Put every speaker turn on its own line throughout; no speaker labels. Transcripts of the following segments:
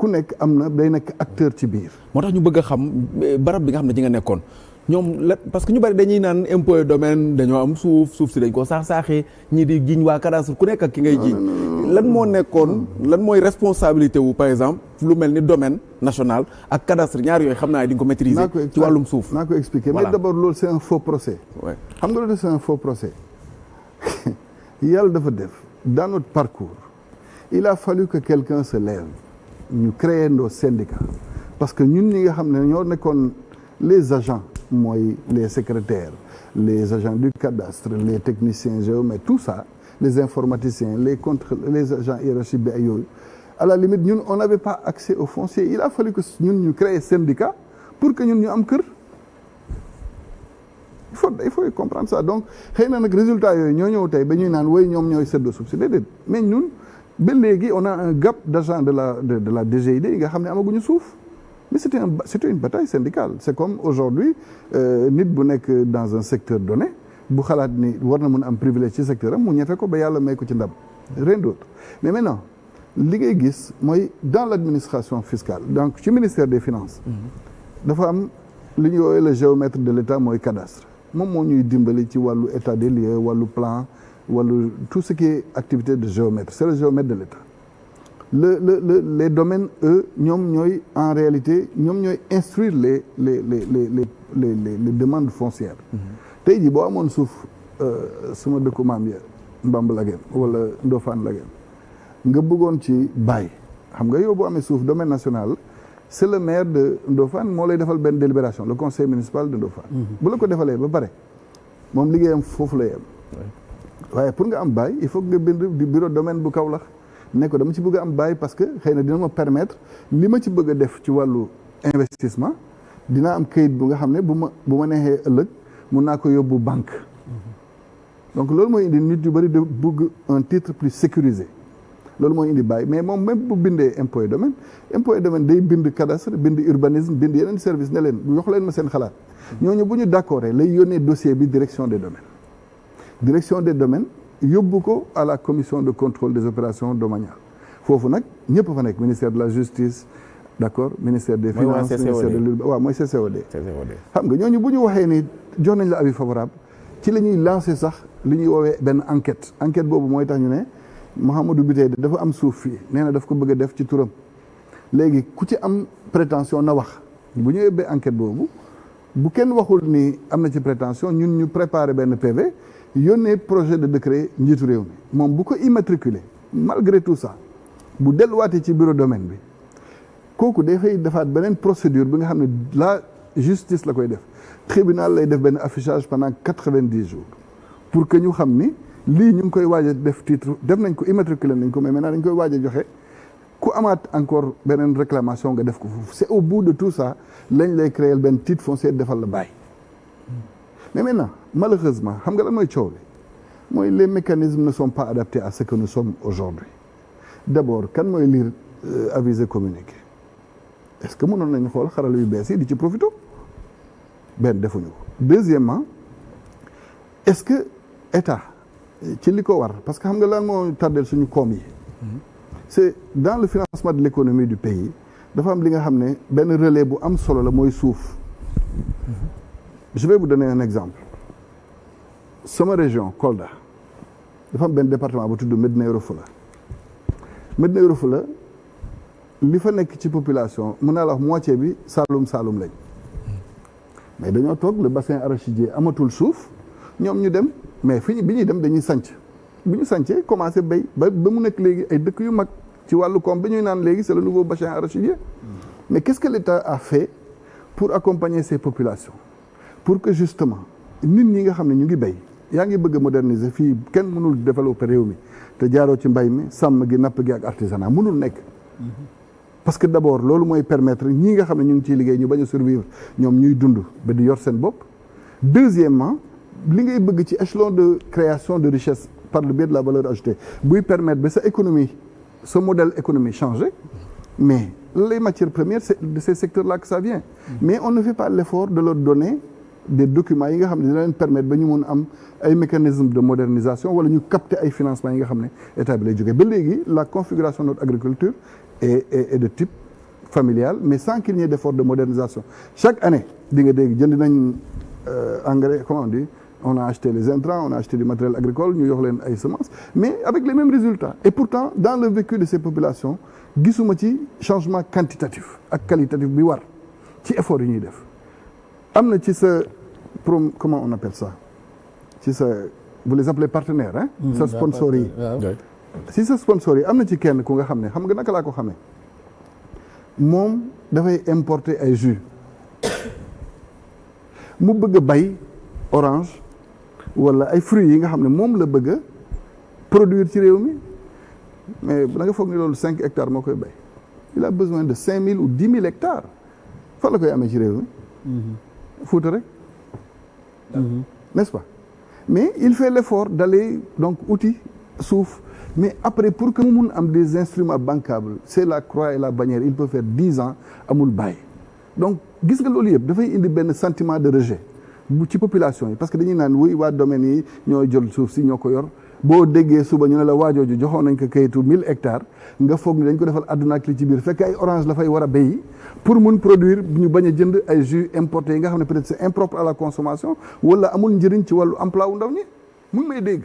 ku nekk am na day nekk acteur ci biir.
moo tax ñu bëgg a xam barab bi nga xam ne ci nga nekkoon ñoom la parce que ñu bari dañuy naan impôt et domaine dañoo am suuf si dañ ko saaxee ñii di jiñ waa cadastre ku nekk ak ki ngay jiñ lan moo nekkoon lan mooy responsabilité wu par exemple lu mel ni domaine national ak cadastre ñaar yooyu xam naa di nga ko maîtriser ci wàllum suuf.
naa ko expliquer mais d'abord loolu c'est un faux procès. xam nga loolu c'est un faux procès yàlla dafa def dans notre parcours il a fallu que quelqu'un se lève ñu créer nos syndicats parce que ñun ñi nga xam ne ñoo nekkoon les agents mooy les secrétaires les agents du cadastre les techniciens géomètres tout ça les informaticiens les agents hiérarchiques bi ay yooyu à la limite ñun on n'avait pas accès au foncier il a fallu que ñun ñu créer syndicat pour que ñun ñu am kër il faut comprendre ça donc xëy na nag résultat yooyu ñoo ñëw tey ba ñuy naan woy ñoom ñooy séddoo suuf si déedéet mais ñun ba léegi on a un gap d'agents de la DGID yi nga xam ne amaguñu suuf mais c'était une bataille syndicale c'est comme aujourd'hui nit bu nekk dans un secteur donné bu xalaat ni war na mën am privilège ci secteur am mu ñefe ko ba yàlla may ko ci ndam rien d'autre mais maintenant li ngay gis mooy dans l'administration fiscale donc ci ministère des finances dafa am li ñuy woowee le géomètre de l'État mooy cadastre moom moo ñuy dimbali ci wàllu état des lieux wàllu plan wàllu tout ce qui est activité de géomètre c'est le géomètre de l'État les domaines eux ñoom ñooy en réalité ñoom ñooy instruire les demandes foncières tey jii boo amoon suuf suma dëkku maam ya Mbamb Lageen wala Ndofane Lageen nga bëggoon ci bàyyi xam nga yow boo amee suuf domaine national c'est le maire de Ndofane moo lay defal benn délibération le conseil municipal de Ndofane bu la ko defalee ba pare moom liggéeyam foofu la yem waaye pour nga am bail il faut que nga bind di bureau domaine bu Kaolack ne ko dama ci bëgg a am bail parce que xëy na dina ma permettre li ma ci bëgg a def ci wàllu investissement dinaa am kayit bu nga xam ne bu ma neexee ëllëg mun naa ko yóbbu banque donc loolu mooy indi nit yu bëri de bëgg un titre plus sécurisé loolu mooy indi bail mais moom même bu bindee impôt et domaine day bind cadastre bind urbanisme bind yeneen service ne leen jox leen ma seen xalaat ñooñu bu ñu d'accord lay yónnee dossier bi direction des domaines yóbbu ko à la commission de contrôle des opérations domaniales foofu nag ñëpp fa nekk ministère de la justice d'accord ministère des finances ministère de l'urbanisme waaw mooy CCOD xam nga ñooñu bu ñu waxee ni jox nañ la avis favorable ci la ñuy lancer sax li ñuy woowee benn enquête boobu mooy tax ñu ne Mouhamadou Biteye dafa am suuf fii nee na daf ko bëgg a def ci turam léegi ku ci am prétention na wax bu ñu yóbbee enquête boobu bu kenn waxul ni am na ci prétention ñun ñu préparer benn PV yónnee projet de décret njiitu réew mi moom bu ko immatriculé malgré tout ça bu delluwaatee ci bureau domaine bi kooku day xëy defaat beneen procédure bi nga xam ne la justice la koy def tribunal lay def benn affichage pendant 90 jours pour que ñu xam ni lii ñu ngi koy waaj a def titre def nañ ko immatriculé nañ ko mais maintenant dañ koy waaj a joxe ku amaat encore beneen réclamation nga def ko foofu c'est au bout de tout ça lañ lay créer benn titre foncier defal la bàyyi mais maintenant malheureusement xam nga lan mooy coow li mooy les mécanismes ne sont pas adaptés à ce que nous sommes aujourd'hui d'abord kan mooy lire avisé communiqué est-ce que mënoon nañu xool xarala yu bees yi di ci profité benn defuñu ko deuxièmement est-ce que état ci li ko war parce que xam nga lan moo tardel suñu koom yi c'est dans le financement de l'économie du pays dafa am li nga xam ne benn relais bu am solo la mooy suuf je vais vous donner un exemple sama région Kolda dafa am benn département bu tudd Médina Yoro Foulah li fa nekk ci population mën naa la wax moitié bi Saloum lañ mais dañoo toog le bassin arachidier amatul suuf ñoom ñu dem mais bi ñuy dem dañuy sanc bu ñu sancee commencé béy ba mu nekk léegi ay dëkk yu mag ci wàllu koom ba ñuy naan léegi c'est le nouveau bassin arachidier mais qu'est-ce que l'État a fait pour accompagner ces populations pour que justement nit ñi nga xam ne ñu ngi béy yaa ngi bëgg a moderniser fii kenn mënul développer réew mi te jaaroo ci mbay mi sàmm gi napp gi ak artisanat mënul nekk parce que d'abord loolu mooy permettre ñi nga xam ne ñu ngi ciy liggéey ñu bañ a survivre ñoom ñuy dund ba di yor seen bopp deuxièmement li ngay bëgg ci échelon de création de richesse par le biais de la valeur ajoutée buy permettre ba sa économie sa modèle économique changer mais les matières premières c'est de ces secteurs-là que ça vient mais on ne fait pas l'effort de leur donner des documents yi nga xam ne dina leen permettre ba ñu mun am ay mécanismes de modernisation wala ñu capter ay financements yi nga xam ne état bi lay jógee ba léegi la configuration de notre agriculture est de type familiale mais sans qu'il n'y ait d'effort de modernisation chaque année di nga dégg jënd nañ engrais comment on dit on a acheté les intrants on a acheté du matériel agricole ñu jox leen ay semences mais avec les mêmes résultats et pourtant dans le vécu de ces populations gisuma ci changement quantitatif ak qualitatif bi war ci effort yi ñuy def am na ci sa comment on appelle ça ci sa vous les appelez partenaires hein sa sponsor yi si sa sponsor yi am na ci kenn ku nga xam ne xam nga naka laa ko xamee moom dafay importer ay jus mu bëgg a bay orange wala ay fruits yi nga xam ne moom la bëgg a produire ci réew mi mais da nga foog ni loolu 5 hectares moo koy bay il a besoin de 5000 ou 10 000 hectares fan la koy amee ci réew mi Fuuta rek n'est-ce pas mais il fait l'effort d'aller donc outil suuf mais après pour que mu mun am des instruments bancables c'est la croix et la bannière il peut faire 10 ans amul bàyyi donc gis nga loolu yëpp dafay indi benn sentiment de rejet bu ci population yi parce que dañuy naan wuy waa domaine yi ñoo jël suuf si ñoo ko yor boo déggee suba ñu ne la waajooju joxoon nañ ko kayitu 1000 hectares nga foog ni dañ ko defal àdduna ak li ci biir fekk ay orange la fay war a béyi pour mun produire ñu bañ a jënd ay jus importés yi nga xam ne peut-être c'est impropre à la consommation wala amul njëriñ ci wàllu emploi wu ndaw ñi mu ngi may dégg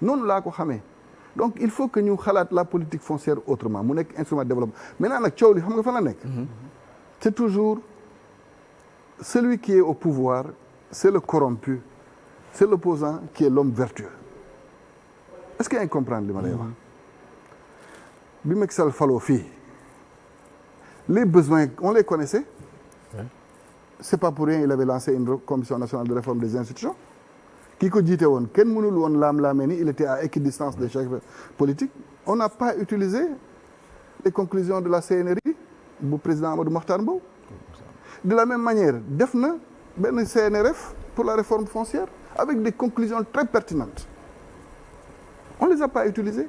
noonu laa ko xamee donc il faut que ñu xalaat la politique foncière autrement mu nekk instrument de développement maintenant nag coow li xam nga fan la nekk c'est toujours celui qui est au pouvoir c'est le corrompu c'est l'opposant qui est l'homme vertueux est-ce que yaa ngi comprendre li ma lay wax bi Macky Sall faloo fii les besoins on les connaissait c'est pas pour rien il avait lancé une commission nationale de réforme des institutions ki ko jiite woon kenn mënul woon laam-laamee ni il était à équidistance des chefs politiques on n'a pas utilisé les conclusions de la CNRI bu président Amadou Mahtar Mbow de la même manière def na benn CNRF pour la réforme foncière avec des conclusions très pertinentes on les a pas utilisées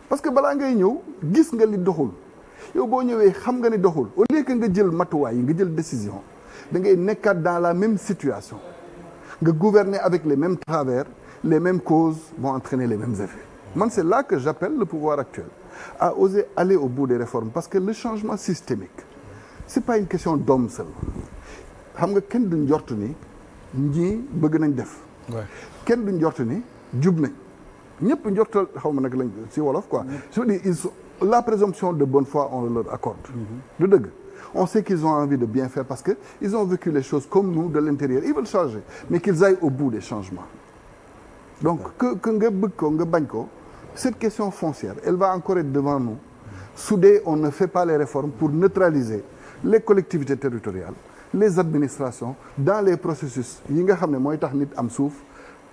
parce que balaa ngay ñëw gis nga li doxul yow boo ñëwee xam nga ni doxul au lieu que nga jël matuwaay yi nga jël décision da ngay nekkaat dans la même situation nga gouverner avec les mêmes travers les mêmes causes vont entraîner les mêmes effets man c'est là que j'appelle le pouvoir actuel à oser aller au bout des réformes parce que le changement systémique c'est pas une question d'homme seul xam nga kenn du njort ni ñii bëgg nañ def kenn du njort ni jub nañ ñëpp njortal xaw ma nag lañ ci wolof quoi je veux dire la présomption de bonne foi on leur accorde du dëgg on sait qu'ils ont envie de bien faire parce que ils ont vécu les choses comme nous de l'intérieur ils veulent changer mais qu'ils aillent au bout des changements donc que nga bëgg ko nga bañ ko cette question foncière elle va encore être devant nous soudé on ne fait pas les réformes pour neutraliser les collectivités territoriales les administrations dans les processus yi nga xam ne mooy tax nit am suuf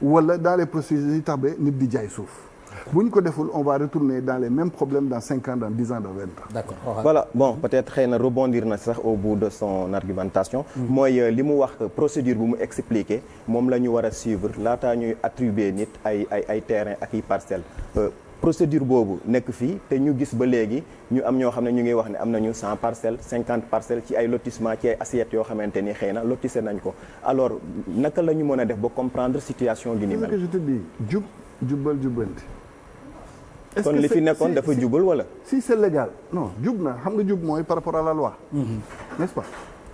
wala dans les processus yi tax ba nit di jaay suuf bu ñu ko deful on va retourner dans les mêmes problèmes dans 5 ans dans 10 ans dans 20 ans.
D'accord.
Voilà bon peut-être xëy na rebondir na sax au bout de son argumentation. mooy li mu wax procédure bu mu expliquer moom la ñu war a suivre laataa ñuy attribuer nit ay terrain ak ay parcelles. procédure boobu nekk fii te ñu gis ba léegi ñu am ñoo xam ne ñu ngi wax ne am nañu 100 parcelles 50 parcelles ci ay lotissement ci ay assiettes yoo xamante ni xëy na lotissé nañ ko alors naka la ñu mën a def ba comprendre situation gi ni mel.
que je te dis jubal jubanti.
kon li fi nekkoon dafa jubal wala.
si c'est légal non jub na xam nga jub mooy par rapport à la loi. n'est-ce pas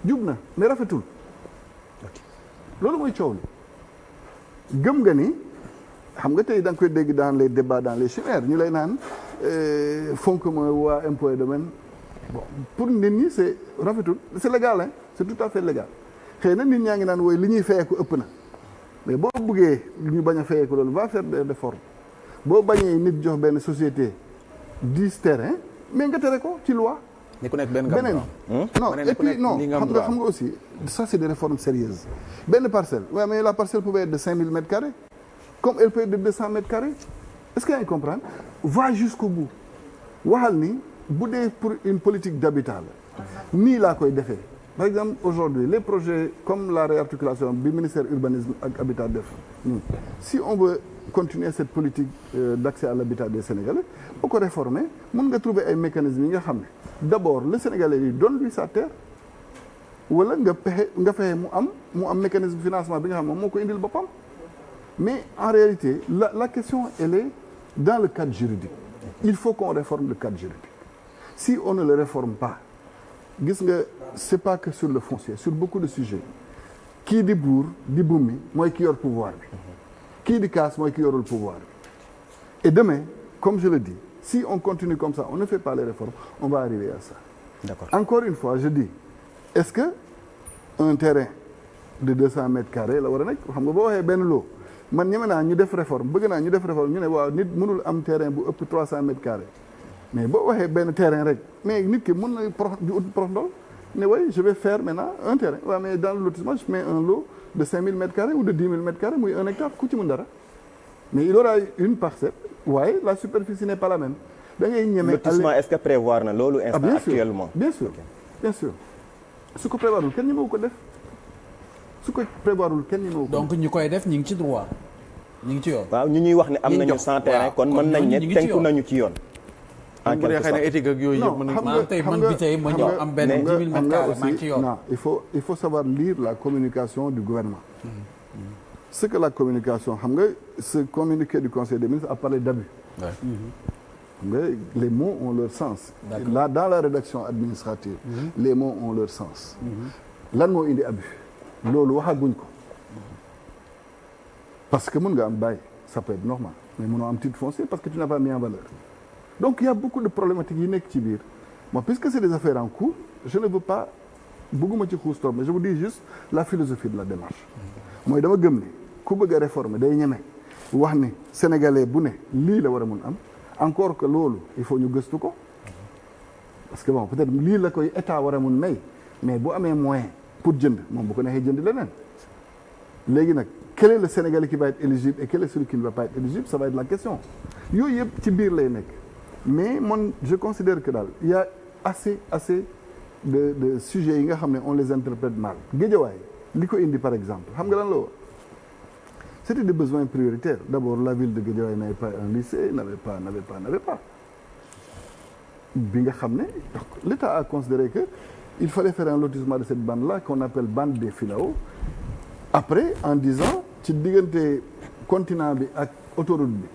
jub na mais rafetul. loolu mooy coow li gëm nga ni. xam nga tey da nga koy dégg dans les débats dans les chimères ñu lay naan fonk mooy waa impôt et domaine bon pour nit ñi c'est rafetul c'est légal hein c'est tout à fait légal xëy na nit ñaa ngi naan wooy li ñuy fayeeku ëpp na mais boo buggee ñu bañ a fayeeku loolu va faire des efforts boo bañee nit jox benn société 10 terrains mais nga tere ko ci loi.
ni ku nekk benn
non et puis non xam nga aussi ça c'est des réformes sérieuses benn parcelle waaw mais la parcelle pouvait être de 5000 mètres carrés. Comme elle peut être de 200 mètres carrés est-ce que yaa ngi comprendre va jusqu'au bout waxal ni bu dee pour une politique d'habitat la nii laa koy defee par exemple aujourd'hui les projets comme la réarticulation bi ministère urbanisme ak habitat def si on veut continuer cette politique d'accès à l'habitat des Sénégalais boo ko réformer mën nga trouver ay mécanismes yi nga xam ne d'abord le Sénégalais yi donne-lui sa terre wala nga fexe mu am mécanisme de financement bi nga xam ne moom moo ko indil boppam. Mais en réalité, la question, elle est dans le cadre juridique. Il faut qu'on réforme le cadre juridique. Si on ne le réforme pas, gis nga c'est pas que sur le foncier sur beaucoup de sujets kii di buur di bummi mooy ki yor pouvoir bi kii di kaas mooy ki yorul pouvoir bi et demain comme je le dis si on continue comme ça on ne fait pas les réformes on va arriver à ça.
D'accord.
Encore une fois je dis est-ce que un terrain de 200 mètres carrés la war a nekk xam nga boo waxee benn loo man ñeme naa ñu def réforme bëgg naa ñu def réforme ñu ne waaw nit mënul am terrain bu ëpp 300 mètres carrés mais boo waxee benn terrain rek mais nit ki mën na di ut prox ndol ne oui je vais faire maintenant un terrain waaw mais dans le lotissement je mets un lot de 5000 mètres carrés ou de 10 000 mètres carrés muy 1 hectare ku ci mën dara mais il aura une parcelle waaye la superficie n'est pas la même da ngay ñeme.
lotissement est-ce que prévoir na loolu instant
bien sûr,
actuellement.
bien sûr bien sûr su ko prévoirul kenn ñemewu ko def su ko prévoirul kenn ñemewu ko
donc ñi koy def ñi ngi ci droit ñi ngi ci yoon.
waaw ñu ñuy wax ne am
Ñi
nañu
jox,
100 terrain
waaw,
kon
kon
mën nañ
ñooñu
ne
ñu ngi ci
tënku
yoon.
nañu ci yoon. en
bu dee
quelque
xëy na
sorte
éthique ak yooyu yëpp mën nañ
maanaam tey man bi tey ma ñëw am benn 10 000 mètres carrés maa ngi ci yoon.
non il faut savoir lire la communication du gouvernement. Ce que la communication xam nga ce communiqué du conseil des ministres a parlé d'abus.
Ouais.
Xam nga les mots ont leur sens.
D'accord.
Là dans la rédaction administrative. Les mots ont leur sens. lan moo indi abus. loolu waxaguñ ko. parce que mën nga am bàyyi ça peut être normal mais mënoo am titre foncier parce que tu n'as pas mis en valeur. donc il y a beaucoup de problématiques yi nekk ci biir moi puisque c'est des affaires en cours je ne veux pas bëgguma ci xuus trop mais je vous dis juste la philosophie de la démarche. mooy dama gëm ne ku bëgg a réformer day ñeme wax ni sénégalais bu ne lii la war a mun am encore que loolu il faut ñu gëstu ko parce que bon peut-être lii la koy état war a mun may mais bu amee moyen pour jënd moom bu ko neexee jënd leneen léegi nag quel est le sénégalais qui va être éligible et quel est celui qui ne va pas être éligible ça va être la question yooyu yëpp ci biir lay nekk mais man je considère que daal il y a assez de sujets yi nga xam ne on les interprète mal Guédiawaye li ko indi par exemple xam nga lan la woon c'était des besoins prioritaires d'abord la ville de Guédiawaye n'avait pas un lycée n'avait pas bi nga xam ne donc l'État a considéré que il fallait faire un lotissement de cette bande-là qu'on appelle bande des Filao après en disant ci diggante continent bi ak autoroute bi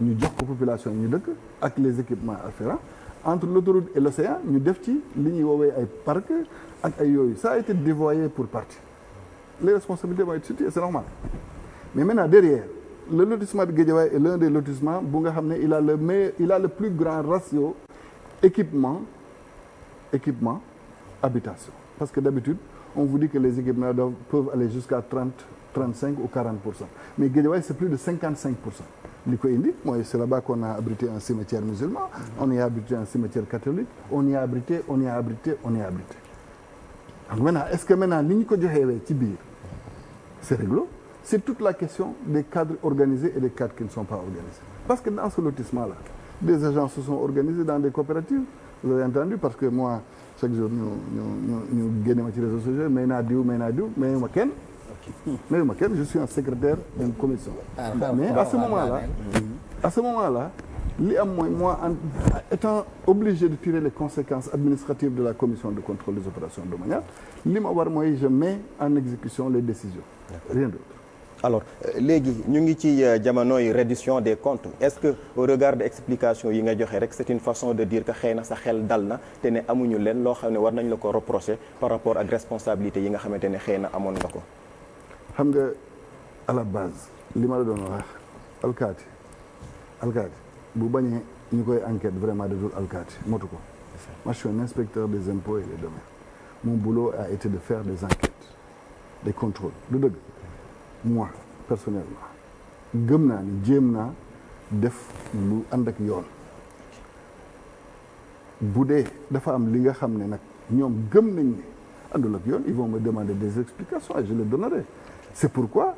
ñu jox ko population ñu dëkk ak les équipements afférents entre l'autoroute et l'océan ñu def ci li ñuy woowee ay parc ak ay yooyu ça a été dévoyé pour partie les responsabilités vont être situées c'est normal mais maintenant derrière le lotissement de Guédiawaye est l'un des lotissements bu nga xam ne il a le plus grand ratio équipement habitation parce que d'habitude on vous dit que les équipements peuvent aller jusqu'à 30, 35 ou 40%. Mais Guédiawaye, c'est plus de 55%. Li ko indi mooy c'est là-bas qu'on a abrité un cimetière musulman, on y a abrité un cimetière catholique, on y a abrité. Donc maintenant, est-ce que maintenant li ñu ko joxeewee ci biir c'est réglo? C'est toute la question des cadres organisés et des cadres qui ne sont pas organisés. Parce que dans ce lotissement-là, des agents se sont organisés dans des coopératives. Vous avez entendu parce que moi chaque jour ñu génne ma ci réseaux sociaux may naa diw mayu ma kenn je suis un secrétaire d'une commission mais à ce moment-là li am mooy moi en étant obligé de tirer les conséquences administratives de la commission de contrôle des opérations domaniales li ma war mooy je mets en exécution les décisions rien d'autre.
Alors léegi ñu ngi ci jamonoy reddition des comptes est-ce que au regard de explication yi nga joxe rek c'est une façon de dire que xëy na sa xel dal na te ne amuñu leen loo xam ne war nañ la ko reprocher par rapport ak responsabilité yi nga xamante ne xëy na amoon nga ko.
xam nga à la base li ma la doon wax alkaati bu bañee ñu koy enquête vraiment de dul alkaati motu ko. moi je suis un inspecteur des impôts et des domaines mon boulot a été de faire des enquêtes des contrôles du dëgg. moi personnellement gëm naa ni jéem naa def lu ànd ak yoon bu dee dafa am li nga xam ne nag ñoom gëm nañ ne àndul ak yoon ils vont me demander des explications et je les donnerai c'est pourquoi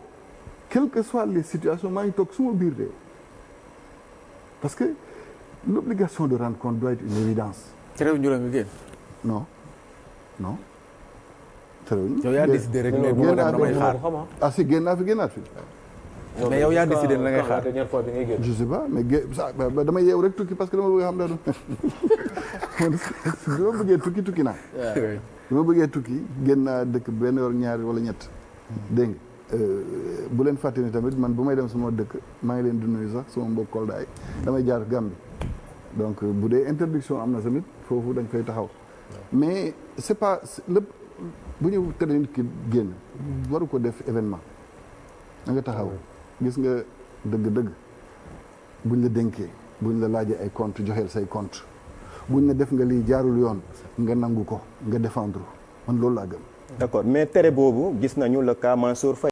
quelles que soient les situations maa ngi toog suma biir de parce que l'obligation de rendre compte doit être une évidence.
terew ñu la nga génn.
non.
yow yaa décidé rek ne bu ma dem damay xaar.
ah si génnaat fi.
mais yow yaa décidé la ngay xaar.
je sais pas mais dama yeew rek tukki parce que dama bëgg xam daal bi ma bëggee tukki naa. bi ma bëggee tukki génn naa dëkk benn yoon ñaari wala ñett. dégg nga bu leen fàtte ni tamit man bu may dem sama dëkk maa ngi leen di nuyu sax sama mbokk Kolda yi damay jaar Gambie donc bu dee interdiction am na tamit foofu dañ koy taxaw mais c'est pas lépp bu ñu tere nit ki génn waru ko def événement da nga taxaw gis nga dëgg-dëgg buñ la dénkee buñ la laajee ay compte joxeel say compte buñ la def nga lii jaarul yoon nga nangu ko nga défendre man loolu laa gëm.
d'accord mais tere boobu gis nañu le cas Mansour Faye